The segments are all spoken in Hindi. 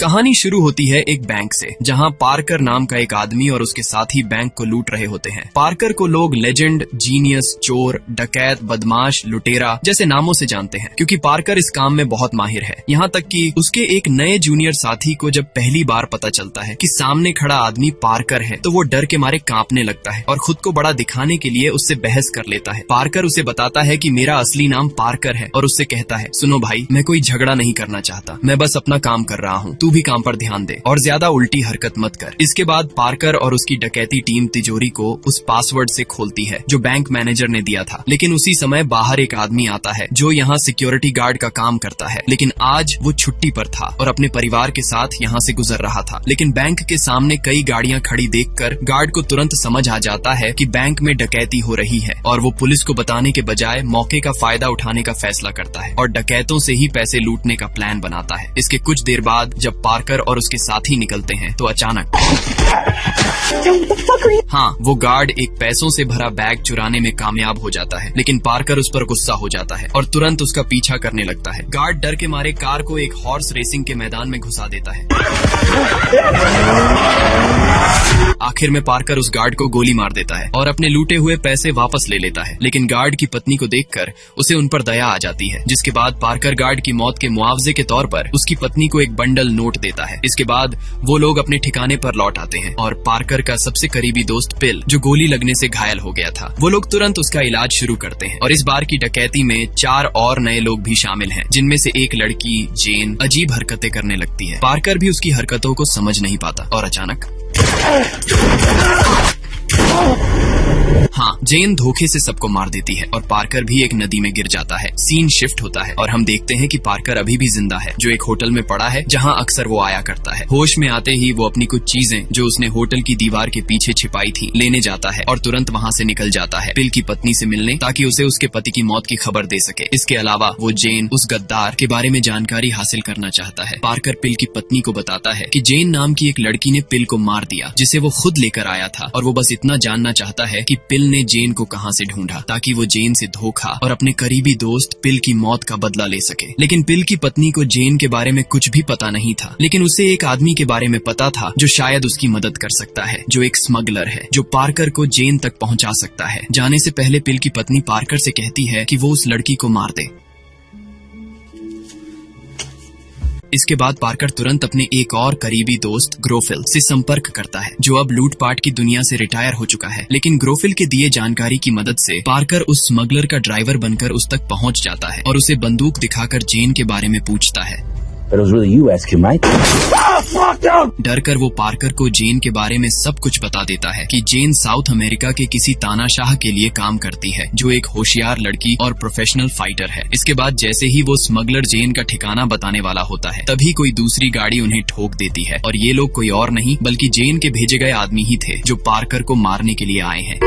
कहानी शुरू होती है एक बैंक से, जहां पार्कर नाम का एक आदमी और उसके साथी बैंक को लूट रहे होते हैं। पार्कर को लोग लेजेंड, जीनियस, चोर, डकैत, बदमाश, लुटेरा जैसे नामों से जानते हैं, क्योंकि पार्कर इस काम में बहुत माहिर है। यहाँ तक कि उसके एक नए जूनियर साथी को जब पहली बार पता चलता है कि सामने खड़ा आदमी पार्कर है, तो वो डर के मारे कांपने लगता है और खुद को बड़ा दिखाने के लिए उससे बहस कर लेता है। पार्कर उसे बताता है कि मेरा असली नाम पार्कर है और उससे कहता है, सुनो भाई, मैं कोई झगड़ा नहीं करना चाहता, मैं बस अपना काम कर रहा हूँ, तू भी काम पर ध्यान दे और ज्यादा उल्टी हरकत मत कर। इसके बाद पार्कर और उसकी डकैती टीम तिजोरी को उस पासवर्ड से खोलती है जो बैंक मैनेजर ने दिया था। लेकिन उसी समय बाहर एक आदमी आता है जो यहाँ सिक्योरिटी गार्ड का काम करता है, लेकिन आज वो छुट्टी पर था और अपने परिवार के साथ यहाँ से गुजर रहा था। लेकिन बैंक के सामने कई गाड़ियाँ खड़ी देखकर गार्ड को तुरंत समझ आ जाता है कि बैंक में डकैती हो रही है और वो पुलिस को बताने के बजाय मौके का फायदा उठाने का फैसला करता है और डकैतों से ही पैसे लूटने का प्लान बनाता है। इसके कुछ देर बाद जब पार्कर और उसके साथी निकलते हैं तो अचानक वो गार्ड एक पैसों से भरा बैग चुराने में कामयाब हो जाता है, लेकिन पार्कर उस पर गुस्सा हो जाता है और तुरंत उसका पीछा करने लगता है। गार्ड डर के मारे कार को एक हॉर्स रेसिंग के मैदान में घुसा देता है। आखिर में पार्कर उस गार्ड को गोली मार देता है और अपने लूटे हुए पैसे वापस ले लेता है, लेकिन गार्ड की पत्नी को देखकर उसे उन पर दया आ जाती है, जिसके बाद पार्कर गार्ड की मौत के मुआवजे के तौर पर उसकी पत्नी को एक बंडल नोट देता है। इसके बाद वो लोग अपने ठिकाने पर लौट आते हैं और पार्कर का सबसे करीबी दोस्त पिल, जो गोली लगने से घायल हो गया था, वो लोग तुरंत उसका इलाज शुरू करते हैं। और इस बार की डकैती में 4 और नए लोग भी शामिल हैं, जिनमें से एक लड़की जेन अजीब हरकतें करने लगती है। पार्कर भी उसकी हरकतों को समझ नहीं पाता और अचानक जेन धोखे से सबको मार देती है और पार्कर भी एक नदी में गिर जाता है। सीन शिफ्ट होता है और हम देखते हैं कि पार्कर अभी भी जिंदा है, जो एक होटल में पड़ा है जहां अक्सर वो आया करता है। होश में आते ही वो अपनी कुछ चीजें जो उसने होटल की दीवार के पीछे छिपाई थी लेने जाता है और तुरंत वहां से निकल जाता है पिल की पत्नी से मिलने, ताकि उसे उसके पति की मौत की खबर दे सके। इसके अलावा वो जेन, उस गद्दार के बारे में जानकारी हासिल करना चाहता है। पार्कर पिल की पत्नी को बताता है कि जेन नाम की एक लड़की ने पिल को मार दिया, जिसे वो खुद लेकर आया था, और वो बस इतना जानना चाहता है कि पिल ने जेन को कहां से ढूंढा, ताकि वो जेन से धोखा और अपने करीबी दोस्त पिल की मौत का बदला ले सके। लेकिन पिल की पत्नी को जेन के बारे में कुछ भी पता नहीं था, लेकिन उसे एक आदमी के बारे में पता था जो शायद उसकी मदद कर सकता है, जो एक स्मगलर है जो पार्कर को जेन तक पहुंचा सकता है। जाने से पहले पिल की पत्नी पार्कर से कहती है कि वो उस लड़की को मार दे। इसके बाद पार्कर तुरंत अपने एक और करीबी दोस्त ग्रोफिल से संपर्क करता है, जो अब लूटपाट की दुनिया से रिटायर हो चुका है। लेकिन ग्रोफिल के दिए जानकारी की मदद से पार्कर उस स्मगलर का ड्राइवर बनकर उस तक पहुंच जाता है और उसे बंदूक दिखाकर जेन के बारे में पूछता है। डर कर वो पार्कर को जेन के बारे में सब कुछ बता देता है कि जेन साउथ अमेरिका के किसी तानाशाह के लिए काम करती है, जो एक होशियार लड़की और प्रोफेशनल फाइटर है। इसके बाद जैसे ही वो स्मगलर जेन का ठिकाना बताने वाला होता है, तभी कोई दूसरी गाड़ी उन्हें ठोक देती है और ये लोग कोई और नहीं बल्कि जेन के भेजे गए आदमी ही थे, जो पार्कर को मारने के लिए आए हैं।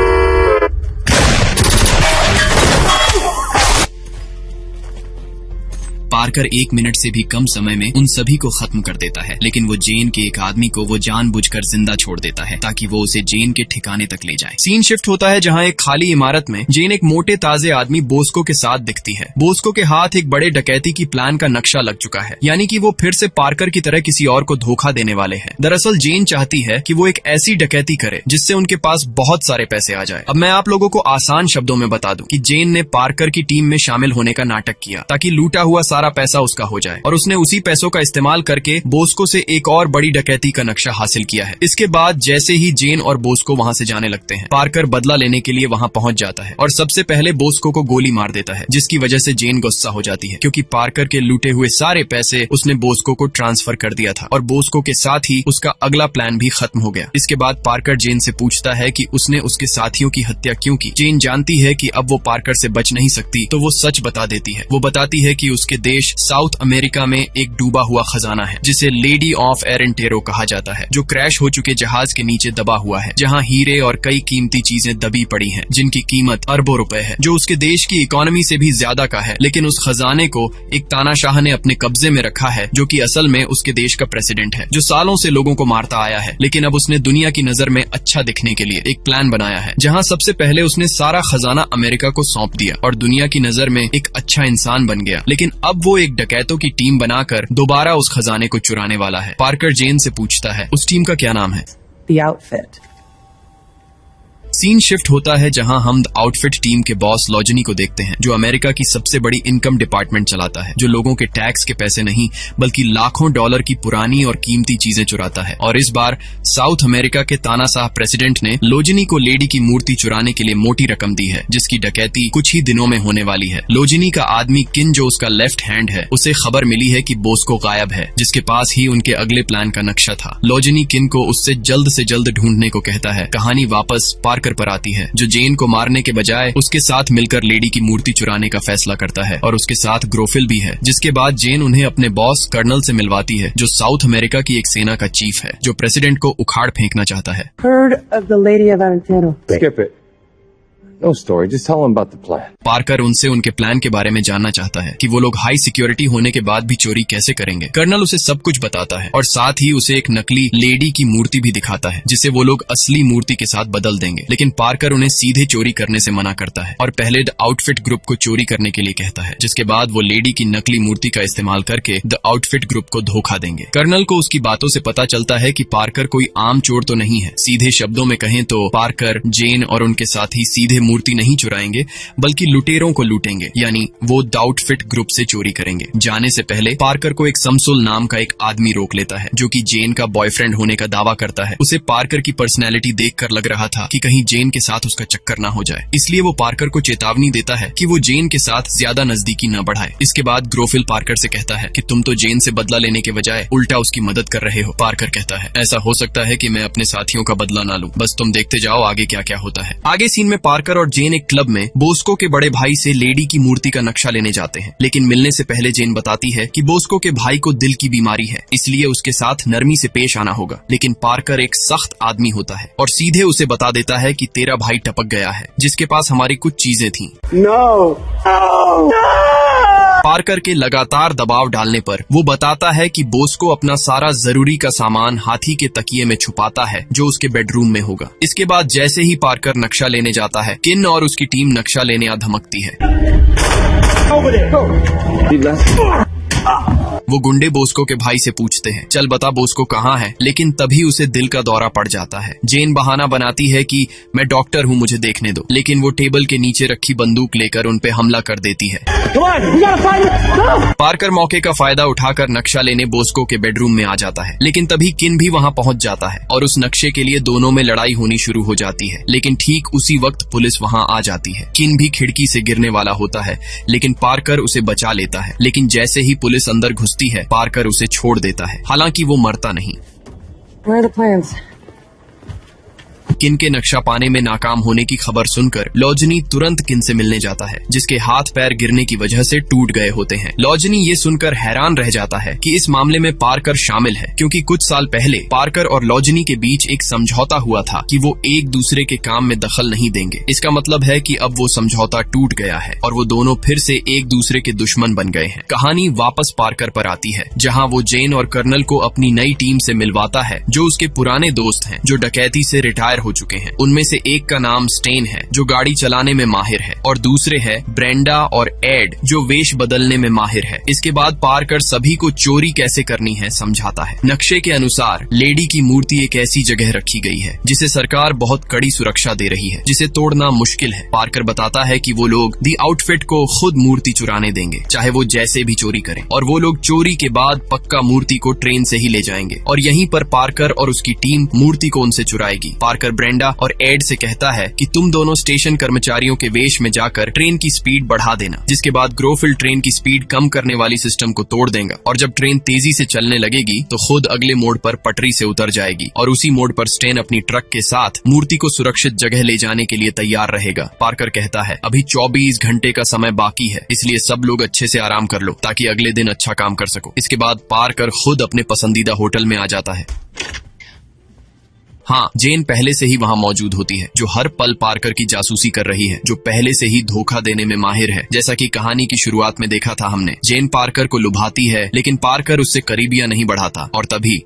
पार्कर 1 मिनट से भी कम समय में उन सभी को खत्म कर देता है, लेकिन वो जेन के एक आदमी को वो जानबूझकर जिंदा छोड़ देता है ताकि वो उसे जेन के ठिकाने तक ले जाए। सीन शिफ्ट होता है जहां एक खाली इमारत में जेन एक मोटे ताजे आदमी बोस्को के साथ दिखती है। बोस्को के हाथ एक बड़े डकैती की प्लान का नक्शा लग चुका है, यानी कि वो फिर से पार्कर की तरह किसी और को धोखा देने वाले हैं। दरअसल जेन चाहती है कि वो एक ऐसी डकैती करे जिससे उनके पास बहुत सारे पैसे आ जाए। अब मैं आप लोगों को आसान शब्दों में बता दूं कि जेन ने पार्कर की टीम में शामिल होने का नाटक किया ताकि लूटा हुआ सारा पैसा उसका हो जाए, और उसने उसी पैसों का इस्तेमाल करके बोस्को से एक और बड़ी डकैती का नक्शा हासिल किया है। इसके बाद जैसे ही जेन और बोस्को वहां से जाने लगते हैं, पार्कर बदला लेने के लिए वहां पहुंच जाता है और सबसे पहले बोस्को को गोली मार देता है, जिसकी वजह से जेन गुस्सा हो जाती है, क्योंकि पार्कर के लूटे हुए सारे पैसे उसने बोस्को को ट्रांसफर कर दिया था और बोस्को के साथ ही उसका अगला प्लान भी खत्म हो गया। इसके बाद पार्कर जेन से पूछता है कि उसने उसके साथियों की हत्या क्यों की। जेन जानती है कि अब वो पार्कर से बच नहीं सकती, तो वो सच बता देती है। वो बताती है कि उसके देश साउथ अमेरिका में एक डूबा हुआ खजाना है, जिसे लेडी ऑफ एरेंटेरो कहा जाता है, जो क्रैश हो चुके जहाज के नीचे दबा हुआ है, जहां हीरे और कई कीमती चीजें दबी पड़ी हैं, जिनकी कीमत अरबों रुपए है, जो उसके देश की इकोनॉमी से भी ज्यादा का है। लेकिन उस खजाने को एक तानाशाह ने अपने कब्जे में रखा है, जो कि असल में उसके देश का प्रेसिडेंट है, जो सालों से लोगों को मारता आया है। लेकिन अब उसने दुनिया की नजर में अच्छा दिखने के लिए एक प्लान बनाया है, जहां सबसे पहले उसने सारा खजाना अमेरिका को सौंप दिया और दुनिया की नजर में एक अच्छा इंसान बन गया। लेकिन अब वो एक डकैतों की टीम बनाकर दोबारा उस खजाने को चुराने वाला है। पार्कर जेन से पूछता है उस टीम का क्या नाम है। The Outfit. सीन शिफ्ट होता है जहां हम आउटफिट टीम के बॉस लॉजनी को देखते हैं, जो अमेरिका की सबसे बड़ी इनकम डिपार्टमेंट चलाता है, जो लोगों के टैक्स के पैसे नहीं बल्कि लाखों डॉलर की पुरानी और कीमती चीजें चुराता है। और इस बार साउथ अमेरिका के तानाशाह प्रेसिडेंट ने लोजनी को लेडी की मूर्ति चुराने के लिए मोटी रकम दी है, जिसकी डकैती कुछ ही दिनों में होने वाली है। लोजनी का आदमी किन, जो उसका लेफ्ट हैंड है, उसे खबर मिली है कि बोस्को गायब है, जिसके पास ही उनके अगले प्लान का नक्शा था। लोजनी किन को उससे जल्द ढूंढने को कहता है। कहानी वापस पार्कर पर आती है, जो जेन को मारने के बजाय उसके साथ मिलकर लेडी की मूर्ति चुराने का फैसला करता है, और उसके साथ ग्रोफिल भी है। जिसके बाद जेन उन्हें अपने बॉस कर्नल से मिलवाती है, जो साउथ अमेरिका की एक सेना का चीफ है, जो प्रेसिडेंट को उखाड़ फेंकना चाहता है। Heard of the Lady of Valentino. Skip it. No story. Just tell them about the plan. Parker उनसे उनके प्लान के बारे में जानना चाहता है कि वो लोग हाई सिक्योरिटी होने के बाद भी चोरी कैसे करेंगे। कर्नल उसे सब कुछ बताता है और साथ ही उसे एक नकली लेडी की मूर्ति भी दिखाता है, जिसे वो लोग असली मूर्ति के साथ बदल देंगे। लेकिन पार्कर उन्हें सीधे चोरी करने से मना करता है और पहले द आउटफिट ग्रुप को चोरी करने के लिए कहता है, जिसके बाद वो लेडी की नकली मूर्ति का इस्तेमाल करके द आउटफिट ग्रुप को धोखा देंगे। कर्नल को उसकी बातों से पता चलता है कि पार्कर कोई आम चोर तो नहीं है। सीधे शब्दों में कहें तो पार्कर जेन और उनके साथी सीधे मूर्ति नहीं चुराएंगे, बल्कि लुटेरों को लूटेंगे, यानी वो द आउटफिट ग्रुप से चोरी करेंगे। जाने से पहले पार्कर को एक समसुल नाम का एक आदमी रोक लेता है, जो कि जेन का बॉयफ्रेंड होने का दावा करता है। उसे पार्कर की पर्सनैलिटी देखकर लग रहा था कि कहीं जेन के साथ उसका चक्कर ना हो जाए, इसलिए वो पार्कर को चेतावनी देता है कि वो जेन के साथ ज्यादा नजदीकी न बढ़ाए। इसके बाद ग्रोफिल पार्कर से कहता है कि तुम तो जेन से बदला लेने के बजाय उल्टा उसकी मदद कर रहे हो। पार्कर कहता है ऐसा हो सकता है कि मैं अपने साथियों का बदला ना लूं, बस तुम देखते जाओ आगे क्या क्या होता है। आगे सीन में पार्कर और जेन एक क्लब में बोस्को के बड़े भाई से लेडी की मूर्ति का नक्शा लेने जाते हैं, लेकिन मिलने से पहले जेन बताती है कि बोस्को के भाई को दिल की बीमारी है, इसलिए उसके साथ नरमी से पेश आना होगा। लेकिन पार्कर एक सख्त आदमी होता है और सीधे उसे बता देता है कि तेरा भाई टपक गया है, जिसके पास हमारी कुछ चीजें थीं। पार्कर के लगातार दबाव डालने पर वो बताता है कि बोस्को अपना सारा जरूरी का सामान हाथी के तकिए में छुपाता है, जो उसके बेडरूम में होगा। इसके बाद जैसे ही पार्कर नक्शा लेने जाता है, किन और उसकी टीम नक्शा लेने आ धमकती है। वो गुंडे बोस्को के भाई से पूछते हैं चल बता बोस्को कहाँ है, लेकिन तभी उसे दिल का दौरा पड़ जाता है। जेन बहाना बनाती है कि मैं डॉक्टर हूँ, मुझे देखने दो, लेकिन वो टेबल के नीचे रखी बंदूक लेकर उन पे हमला कर देती है। पार्कर मौके का फायदा उठाकर नक्शा लेने बोस्को के बेडरूम में आ जाता है, लेकिन तभी किन भी वहाँ पहुँच जाता है और उस नक्शे के लिए दोनों में लड़ाई होनी शुरू हो जाती है। लेकिन ठीक उसी वक्त पुलिस वहाँ आ जाती है। किन भी खिड़की से गिरने वाला होता है, लेकिन पार्कर उसे बचा लेता है। लेकिन जैसे ही पुलिस अंदर घुसती है, पार्कर उसे छोड़ देता है, हालांकि वो मरता नहीं। Where are the plans? किन के नक्शा पाने में नाकाम होने की खबर सुनकर लॉजनी तुरंत किन से मिलने जाता है, जिसके हाथ पैर गिरने की वजह से टूट गए होते हैं। लॉजनी ये सुनकर हैरान रह जाता है कि इस मामले में पार्कर शामिल है, क्योंकि कुछ साल पहले पार्कर और लॉजनी के बीच एक समझौता हुआ था कि वो एक दूसरे के काम में दखल नहीं देंगे। इसका मतलब है कि अब वो समझौता टूट गया है और वो दोनों फिर से एक दूसरे के दुश्मन बन गए हैं। कहानी वापस पार्कर पर आती है, जहाँ वो जेन और कर्नल को अपनी नई टीम से मिलवाता है, जो उसके पुराने दोस्त हैं, जो डकैती से रिटायर हो चुके हैं। उनमें से एक का नाम स्टेन है, जो गाड़ी चलाने में माहिर है, और दूसरे है ब्रेंडा और एड, जो वेश बदलने में माहिर है। इसके बाद पार्कर सभी को चोरी कैसे करनी है समझाता है। नक्शे के अनुसार लेडी की मूर्ति एक ऐसी जगह रखी गई है जिसे सरकार बहुत कड़ी सुरक्षा दे रही है, जिसे तोड़ना मुश्किल है। पार्कर बताता है कि वो लोग दी आउटफिट को खुद मूर्ति चुराने देंगे, चाहे वो जैसे भी चोरी करें, और वो लोग चोरी के बाद पक्का मूर्ति को ट्रेन से ही ले जाएंगे और यहीं पर पार्कर और उसकी टीम मूर्ति को उनसे चुराएगी। पार्कर ब्रेंडा और एड से कहता है कि तुम दोनों स्टेशन कर्मचारियों के वेश में जाकर ट्रेन की स्पीड बढ़ा देना, जिसके बाद ग्रोफिल ट्रेन की स्पीड कम करने वाली सिस्टम को तोड़ देगा और जब ट्रेन तेजी से चलने लगेगी तो खुद अगले मोड़ पर पटरी से उतर जाएगी और उसी मोड़ पर स्टेन अपनी ट्रक के साथ मूर्ति को सुरक्षित जगह ले जाने के लिए तैयार रहेगा। पार्कर कहता है अभी 24 घंटे का समय बाकी है, इसलिए सब लोग अच्छे से आराम कर लो ताकि अगले दिन अच्छा काम कर सको। इसके बाद पार्कर खुद अपने पसंदीदा होटल में आ जाता है। हाँ, जेन पहले से ही वहाँ मौजूद होती है, जो हर पल पार्कर की जासूसी कर रही है, जो पहले से ही धोखा देने में माहिर है। जैसा कि कहानी की शुरुआत में देखा था हमने, जेन पार्कर को लुभाती है, लेकिन पार्कर उससे करीबियां नहीं बढ़ाता और तभी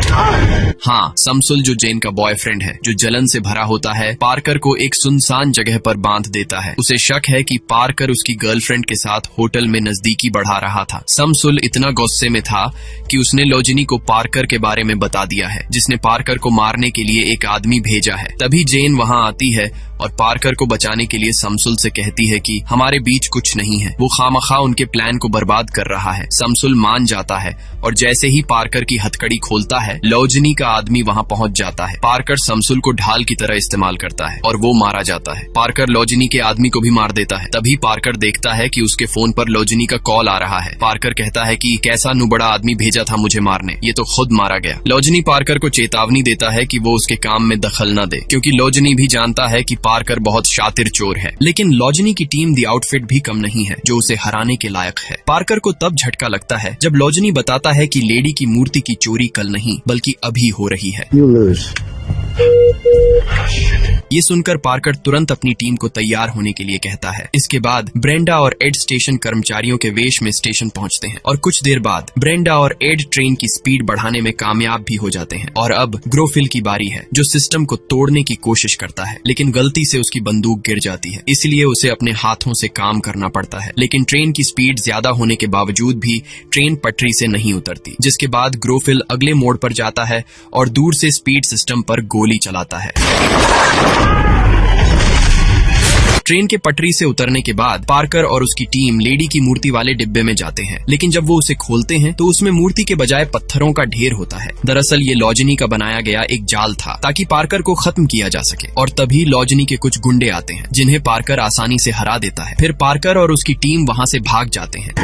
हाँ, समसुल जो जेन का बॉयफ्रेंड है, जो जलन से भरा होता है, पार्कर को एक सुनसान जगह पर बांध देता है। उसे शक है कि पार्कर उसकी गर्लफ्रेंड के साथ होटल में नजदीकी बढ़ा रहा था। समसुल इतना गुस्से में था कि उसने लोजनी को पार्कर के बारे में बता दिया है, जिसने पार्कर को मारने के लिए एक आदमी भेजा है। तभी जेन वहाँ आती है और पार्कर को बचाने के लिए समसुल से कहती है कि हमारे बीच कुछ नहीं है, वो खामखा उनके प्लान को बर्बाद कर रहा है। समसुल मान जाता है और जैसे ही पार्कर की हथकड़ी खोलता है, लोजनी का आदमी वहां पहुंच जाता है। पार्कर समसुल को ढाल की तरह इस्तेमाल करता है और वो मारा जाता है। पार्कर लोजनी के आदमी को भी मार देता है। तभी पार्कर देखता है कि उसके फोन पर लोजनी का कॉल आ रहा है। पार्कर कहता है कि कैसा नुबड़ा आदमी भेजा था मुझे मारने, ये तो खुद मारा गया। लोजनी पार्कर को चेतावनी देता है कि वो उसके काम में दखल न दे, क्योंकि लोजनी भी जानता है कि पार्कर बहुत शातिर चोर है। लेकिन लोजनी की टीम द आउटफिट भी कम नहीं है जो उसे हराने के लायक है। पार्कर को तब झटका लगता है जब लोजनी बताता है कि लेडी की मूर्ति की चोरी कल नहीं बल्कि अभी हो रही है। You lose. ये सुनकर पार्कर तुरंत अपनी टीम को तैयार होने के लिए कहता है। इसके बाद ब्रेंडा और एड स्टेशन कर्मचारियों के वेश में स्टेशन पहुंचते हैं और कुछ देर बाद ब्रेंडा और एड ट्रेन की स्पीड बढ़ाने में कामयाब भी हो जाते हैं। और अब ग्रोफिल की बारी है, जो सिस्टम को तोड़ने की कोशिश करता है, लेकिन गलती से उसकी बंदूक गिर जाती है, इसलिए उसे अपने हाथों से काम करना पड़ता है। लेकिन ट्रेन की स्पीड ज्यादा होने के बावजूद भी ट्रेन पटरी से नहीं उतरती, जिसके बाद ग्रोफिल अगले मोड़ पर जाता है और दूर से स्पीड सिस्टम पर गोली चलाता है। ट्रेन के पटरी से उतरने के बाद पार्कर और उसकी टीम लेडी की मूर्ति वाले डिब्बे में जाते हैं, लेकिन जब वो उसे खोलते हैं तो उसमें मूर्ति के बजाय पत्थरों का ढेर होता है। दरअसल ये लोजनी का बनाया गया एक जाल था ताकि पार्कर को खत्म किया जा सके। और तभी लोजनी के कुछ गुंडे आते हैं जिन्हें पार्कर आसानी से हरा देता है। फिर पार्कर और उसकी टीम वहां से भाग जाते हैं।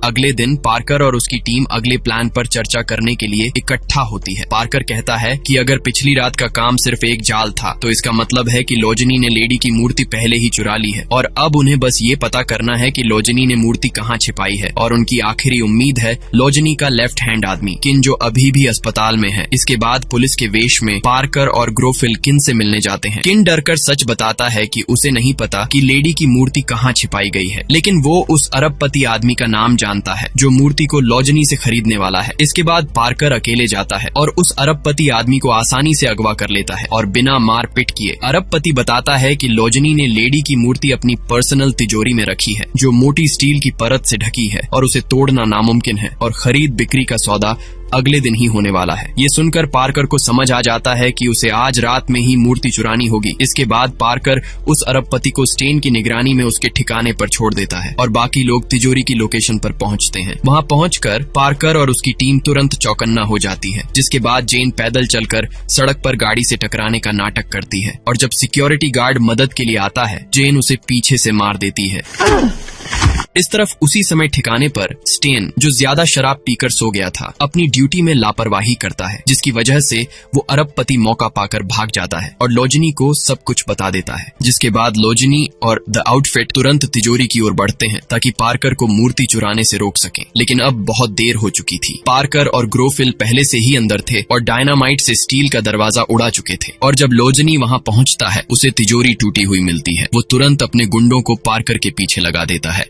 अगले दिन पार्कर और उसकी टीम अगले प्लान पर चर्चा करने के लिए इकट्ठा होती है। पार्कर कहता है कि अगर पिछली रात का काम सिर्फ एक जाल था तो इसका मतलब है कि लोजनी ने लेडी की मूर्ति पहले ही चुरा ली है और अब उन्हें बस ये पता करना है कि लोजनी ने मूर्ति कहाँ छिपाई है। और उनकी आखिरी उम्मीद है लोजनी का लेफ्ट हैंड आदमी किन, जो अभी भी अस्पताल में है। इसके बाद पुलिस के वेश में पार्कर और ग्रोफिल किन से मिलने जाते हैं। किन डरकर सच बताता है कि उसे नहीं पता कि लेडी की मूर्ति कहाँ छिपाई गई है, लेकिन वो उस अरबपति आदमी का नाम जानता है जो मूर्ति को लोजनी से खरीदने वाला है। इसके बाद पार्कर अकेले जाता है और उस अरबपति आदमी को आसानी से अगवा कर लेता है और बिना मार पिट किए अरबपति बताता है कि लोजनी ने लेडी की मूर्ति अपनी पर्सनल तिजोरी में रखी है, जो मोटी स्टील की परत से ढकी है और उसे तोड़ना नामुमकिन है और खरीद बिक्री का सौदा अगले दिन ही होने वाला है। ये सुनकर पार्कर को समझ आ जाता है कि उसे आज रात में ही मूर्ति चुरानी होगी। इसके बाद पार्कर उस अरबपति को स्टेन की निगरानी में उसके ठिकाने पर छोड़ देता है और बाकी लोग तिजोरी की लोकेशन पर पहुंचते हैं। वहां पहुंचकर पार्कर और उसकी टीम तुरंत चौकन्ना हो जाती है, जिसके बाद जेन पैदल चलकर सड़क पर गाड़ी से टकराने का नाटक करती है और जब सिक्योरिटी गार्ड मदद के लिए आता है, जेन उसे पीछे से मार देती है। इस तरफ उसी समय ठिकाने पर स्टेन, जो ज्यादा शराब पीकर सो गया था, अपनी ड्यूटी में लापरवाही करता है, जिसकी वजह से वो अरबपति मौका पाकर भाग जाता है और लोजनी को सब कुछ बता देता है। जिसके बाद लोजनी और द आउटफिट तुरंत तिजोरी की ओर बढ़ते हैं ताकि पार्कर को मूर्ति चुराने से रोक सकें, लेकिन अब बहुत देर हो चुकी थी। पार्कर और ग्रोफिल पहले से ही अंदर थे और डायनामाइट से स्टील का दरवाजा उड़ा चुके थे और जब लोजनी वहां पहुंचता है, उसे तिजोरी टूटी हुई मिलती है। वो तुरंत अपने गुंडों को पार्कर के पीछे लगा देता है।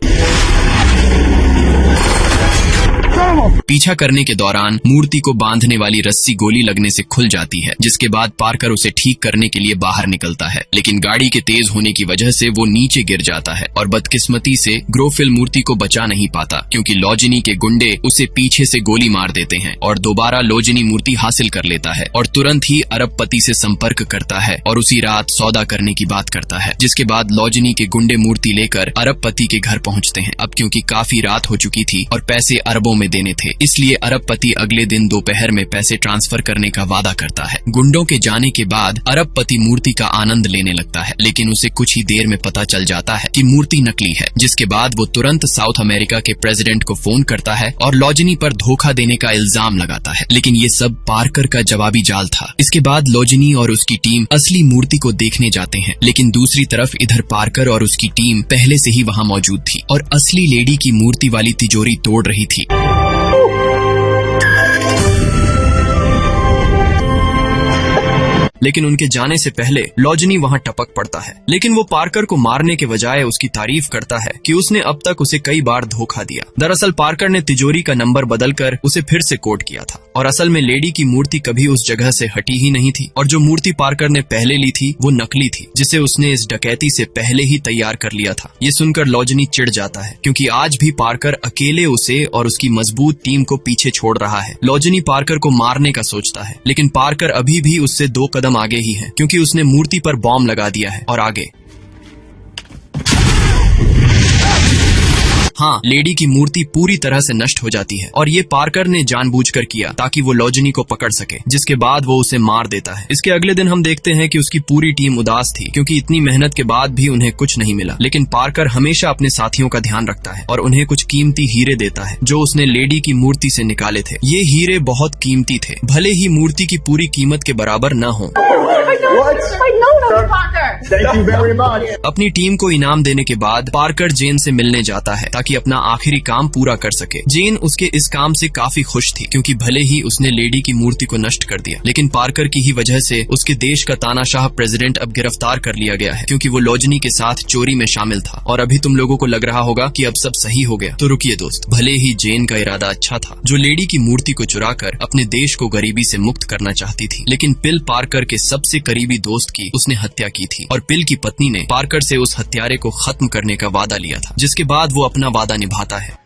पीछा करने के दौरान मूर्ति को बांधने वाली रस्सी गोली लगने से खुल जाती है, जिसके बाद पार्कर उसे ठीक करने के लिए बाहर निकलता है, लेकिन गाड़ी के तेज होने की वजह से वो नीचे गिर जाता है और बदकिस्मती से ग्रोफिल मूर्ति को बचा नहीं पाता, क्योंकि लोजनी के गुंडे उसे पीछे से गोली मार देते हैं और दोबारा लोजनी मूर्ति हासिल कर लेता है और तुरंत ही अरबपति से संपर्क करता है और उसी रात सौदा करने की बात करता है। जिसके बाद लोजनी के गुंडे मूर्ति लेकर अरबपति के घर पहुंचते हैं। अब क्योंकि काफी रात हो चुकी थी और पैसे अरबों में देने थे, इसलिए अरबपति अगले दिन दोपहर में पैसे ट्रांसफर करने का वादा करता है। गुंडों के जाने के बाद अरबपति मूर्ति का आनंद लेने लगता है, लेकिन उसे कुछ ही देर में पता चल जाता है कि मूर्ति नकली है। जिसके बाद वो तुरंत साउथ अमेरिका के प्रेसिडेंट को फोन करता है और लोजनी पर धोखा देने का इल्जाम लगाता है, लेकिन ये सब पार्कर का जवाबी जाल था। इसके बाद लोजनी और उसकी टीम असली मूर्ति को देखने जाते हैं, लेकिन दूसरी तरफ इधर पार्कर और उसकी टीम पहले से ही वहां मौजूद थी और असली लेडी की मूर्ति वाली तिजोरी तोड़ रही थी। लेकिन उनके जाने से पहले लॉजनी वहाँ टपक पड़ता है, लेकिन वो पार्कर को मारने के बजाय उसकी तारीफ करता है कि उसने अब तक उसे कई बार धोखा दिया। दरअसल पार्कर ने तिजोरी का नंबर बदलकर उसे फिर से कोड किया था और असल में लेडी की मूर्ति कभी उस जगह से हटी ही नहीं थी और जो मूर्ति पार्कर ने पहले ली थी वो नकली थी, जिसे उसने इस डकैती से पहले ही तैयार कर लिया था। ये सुनकर लॉजनी चिढ़ जाता है क्योंकि आज भी पार्कर अकेले उसे और उसकी मजबूत टीम को पीछे छोड़ रहा है। लॉजनी पार्कर को मारने का सोचता है, लेकिन पार्कर अभी भी उससे 2 कदम आगे ही है क्योंकि उसने मूर्ति पर बॉम्ब लगा दिया है और आगे हाँ, लेडी की मूर्ति पूरी तरह से नष्ट हो जाती है और ये पार्कर ने जानबूझकर किया ताकि वो लॉजनी को पकड़ सके, जिसके बाद वो उसे मार देता है। इसके अगले दिन हम देखते हैं कि उसकी पूरी टीम उदास थी क्योंकि इतनी मेहनत के बाद भी उन्हें कुछ नहीं मिला, लेकिन पार्कर हमेशा अपने साथियों का ध्यान रखता है और उन्हें कुछ कीमती हीरे देता है जो उसने लेडी की मूर्ति से निकाले थे। ये हीरे बहुत कीमती थे, भले ही मूर्ति की पूरी कीमत के बराबर न हो। अपनी टीम को इनाम देने के बाद पार्कर जेन से मिलने जाता है ताकि अपना आखिरी काम पूरा कर सके। जेन उसके इस काम से काफी खुश थी क्योंकि भले ही उसने लेडी की मूर्ति को नष्ट कर दिया, लेकिन पार्कर की ही वजह से उसके देश का तानाशाह प्रेसिडेंट अब गिरफ्तार कर लिया गया है क्योंकि वो लॉजनी के साथ चोरी में शामिल था। और अभी तुम लोगों को लग रहा होगा कि अब सब सही हो गया, तो रुकिए दोस्त, भले ही जेन का इरादा अच्छा था, जो लेडी की मूर्ति को चुराकर अपने देश को गरीबी से मुक्त करना चाहती थी, लेकिन पिल पार्कर के सबसे करीबी दोस्त की उसने हत्या की थी और पिल की पत्नी ने पार्कर से उस हत्यारे को खत्म करने का वादा लिया था, जिसके बाद वो अपना वादा निभाता है।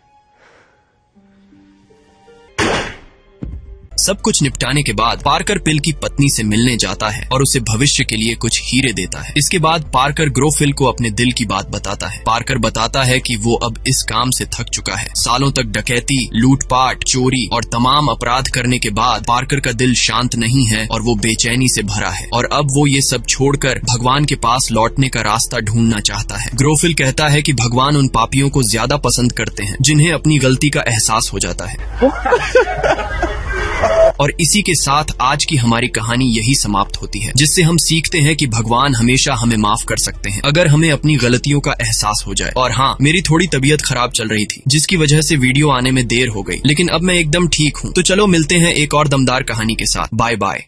सब कुछ निपटाने के बाद पार्कर पिल की पत्नी से मिलने जाता है और उसे भविष्य के लिए कुछ हीरे देता है। इसके बाद पार्कर ग्रोफिल को अपने दिल की बात बताता है। पार्कर बताता है कि वो अब इस काम से थक चुका है। सालों तक डकैती, लूटपाट, चोरी और तमाम अपराध करने के बाद पार्कर का दिल शांत नहीं है और वो बेचैनी से भरा है और अब वो ये सब छोड़कर भगवान के पास लौटने का रास्ता ढूंढना चाहता है। ग्रोफिल कहता है कि भगवान उन पापियों को ज्यादा पसंद करते हैं जिन्हें अपनी गलती का एहसास हो जाता है। और इसी के साथ आज की हमारी कहानी यही समाप्त होती है, जिससे हम सीखते हैं कि भगवान हमेशा हमें माफ कर सकते हैं अगर हमें अपनी गलतियों का एहसास हो जाए। और हाँ, मेरी थोड़ी तबीयत खराब चल रही थी जिसकी वजह से वीडियो आने में देर हो गई, लेकिन अब मैं एकदम ठीक हूँ। तो चलो मिलते हैं एक और दमदार कहानी के साथ। Bye bye.